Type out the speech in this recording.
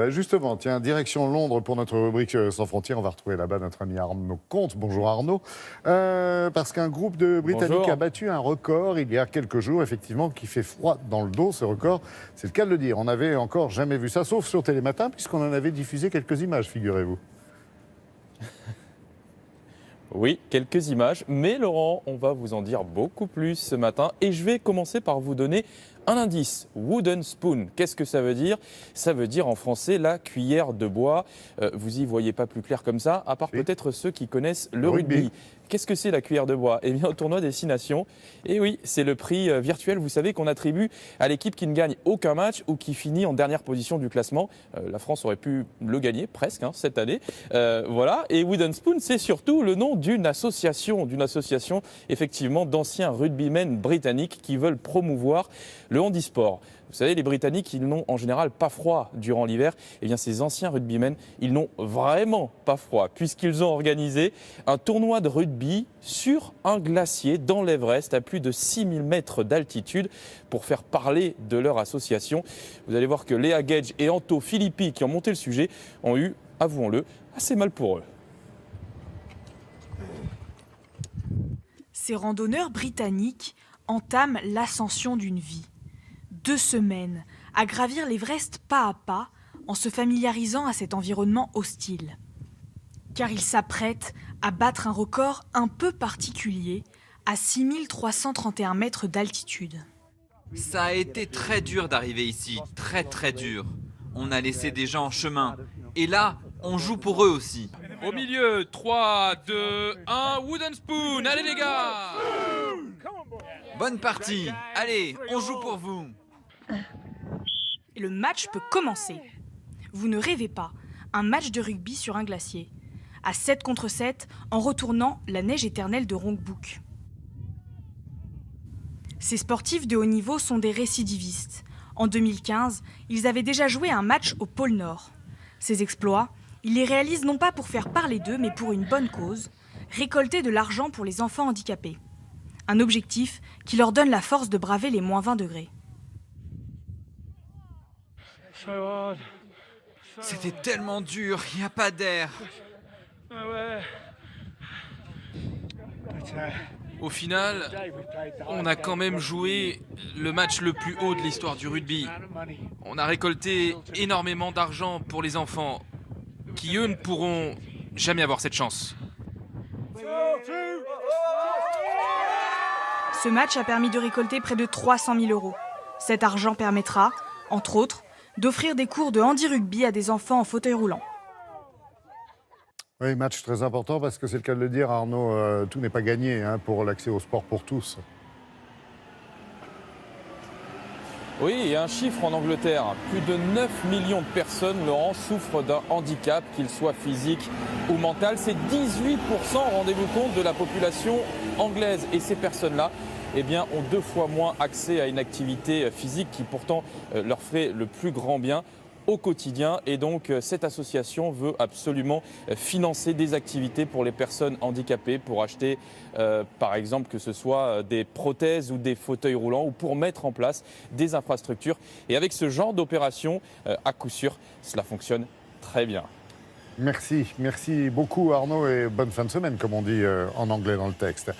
Justement, tiens, direction Londres pour notre rubrique Sans frontières. On va retrouver là-bas notre ami Arnaud Comte. Bonjour Arnaud. Parce qu'un groupe de Britanniques a battu un record il y a quelques jours, effectivement, qui fait froid dans le dos. Ce record, c'est le cas de le dire. On n'avait encore jamais vu ça, sauf sur Télématin, puisqu'on en avait diffusé quelques images, figurez-vous. Oui, quelques images, mais Laurent, on va vous en dire beaucoup plus ce matin. Et je vais commencer par vous donner un indice. Wooden spoon, qu'est-ce que ça veut dire? Ça veut dire en français la cuillère de bois. Vous y voyez pas plus clair comme ça, à part peut-être ceux qui connaissent le rugby. Qu'est-ce que c'est la cuillère de bois? Eh bien, au tournoi des 6 Nations, et oui, c'est le prix virtuel, vous savez, qu'on attribue à l'équipe qui ne gagne aucun match ou qui finit en dernière position du classement. La France aurait pu le gagner presque cette année. Voilà. Et Wooden Spoon, c'est surtout le nom d'une association effectivement d'anciens rugbymen britanniques qui veulent promouvoir le handisport. Vous savez, les Britanniques, ils n'ont en général pas froid durant l'hiver. Eh bien, ces anciens rugbymen, ils n'ont vraiment pas froid, puisqu'ils ont organisé un tournoi de rugby sur un glacier dans l'Everest à plus de 6000 mètres d'altitude pour faire parler de leur association. Vous allez voir que Léa Gage et Anto Filippi, qui ont monté le sujet, ont eu, avouons-le, assez mal pour eux. Ces randonneurs britanniques entament l'ascension d'une vie. 2 semaines à gravir l'Everest pas à pas en se familiarisant à cet environnement hostile. Car ils s'apprêtent à battre un record un peu particulier à 6331 mètres d'altitude. Ça a été très dur d'arriver ici, très dur. On a laissé des gens en chemin. Et là, on joue pour eux aussi. Au milieu, 3, 2, 1, Wooden Spoon, allez les gars! Bonne partie, allez, on joue pour vous. Et le match peut commencer. Vous ne rêvez pas, un match de rugby sur un glacier. À 7 contre 7, en retournant la neige éternelle de Rongbuk. Ces sportifs de haut niveau sont des récidivistes. En 2015, ils avaient déjà joué un match au pôle Nord. Ces exploits, ils les réalisent non pas pour faire parler d'eux, mais pour une bonne cause, récolter de l'argent pour les enfants handicapés. Un objectif qui leur donne la force de braver les moins 20 degrés. C'était tellement dur, il n'y a pas d'air. Au final, on a quand même joué le match le plus haut de l'histoire du rugby. On a récolté énormément d'argent pour les enfants qui, eux, ne pourront jamais avoir cette chance. Ce match a permis de récolter près de 300 000 €. Cet argent permettra, entre autres, d'offrir des cours de handi-rugby à des enfants en fauteuil roulant. Oui, match très important parce que c'est le cas de le dire, Arnaud, tout n'est pas gagné pour l'accès au sport pour tous. Oui, il y a un chiffre en Angleterre. Plus de 9 millions de personnes, Laurent, souffrent d'un handicap, qu'il soit physique ou mental. C'est 18%, rendez-vous compte, de la population anglaise. Et ces personnes-là, eh bien, ont 2 fois moins accès à une activité physique qui pourtant leur ferait le plus grand bien au quotidien. Et donc cette association veut absolument financer des activités pour les personnes handicapées, pour acheter par exemple que ce soit des prothèses ou des fauteuils roulants, ou pour mettre en place des infrastructures. Et avec ce genre d'opération, à coup sûr, cela fonctionne très bien. Merci beaucoup Arnaud, et bonne fin de semaine, comme on dit en anglais dans le texte.